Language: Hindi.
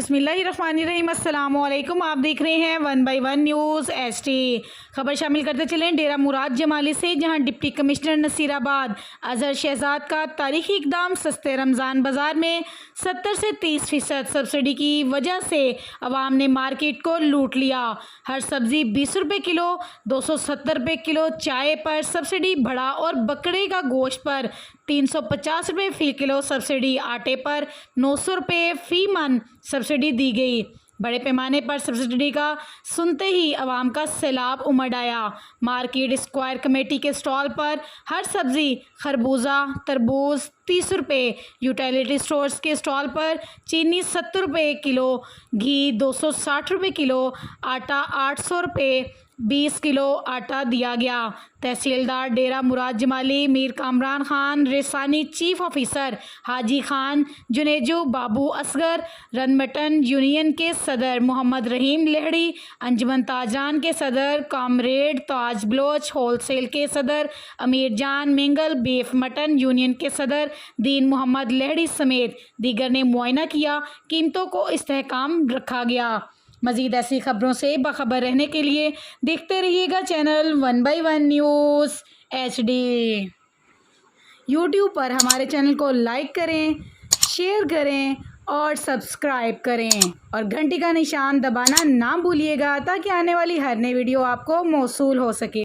बिस्मिल्लाहिर्रहमानिर्रहीम। अस्सलामुअलैकुम। आप देख रहे हैं 1 बाय 1 न्यूज़ एसटी। खबर शामिल करते चलें डेरा मुराद जमाली से, जहां डिप्टी कमिश्नर नसीराबाद अजहर शहजाद का तारीखी इकदाम सस्ते रमज़ान बाज़ार में 70 से 30% सब्सिडी की वजह से अवाम ने मार्केट को लूट लिया। हर सब्ज़ी 20 रुपये किलो, 270 रुपये किलो चाय पर सब्सिडी बढ़ा और बकरे का गोश्त पर 350 रुपये फ़ी किलो सब्सिडी, आटे पर 900 रुपये फ़ी मन सब्सिडी दी गई। बड़े पैमाने पर सब्सिडी का सुनते ही अवाम का सैलाब उमड़ आया। मार्केट स्क्वायर कमेटी के स्टॉल पर हर सब्ज़ी खरबूजा तरबूज 30 रुपये, यूटिलिटी स्टोर्स के स्टॉल पर चीनी 70 रुपये किलो, घी 260 रुपये किलो, आटा 800 रुपये 20 किलो आटा दिया गया। तहसीलदार डेरा मुराद जमाली मीर कामरान खान, रेसानी चीफ ऑफिसर हाजी खान, जुनेजू बाबू असगर, रनमटन यूनियन के सदर मोहम्मद रहीम लेहड़ी, अंजुमन ताजरान के सदर कामरेड ताज बलोच, होलसेल के सदर अमीर जान मिंगल, बीफ मटन यूनियन के सदर दीन मोहम्मद लेहड़ी समेत दीगर ने मुआयना किया। कीमतों को इस्तेहकाम रखा गया। मज़ीद ऐसी खबरों से बाखबर रहने के लिए देखते रहिएगा channel 1 by 1 news HD। YouTube पर हमारे चैनल को लाइक करें, शेयर करें और सब्सक्राइब करें और घंटी का निशान दबाना ना भूलिएगा, ताकि आने वाली हर नई वीडियो आपको मौसूल हो सके।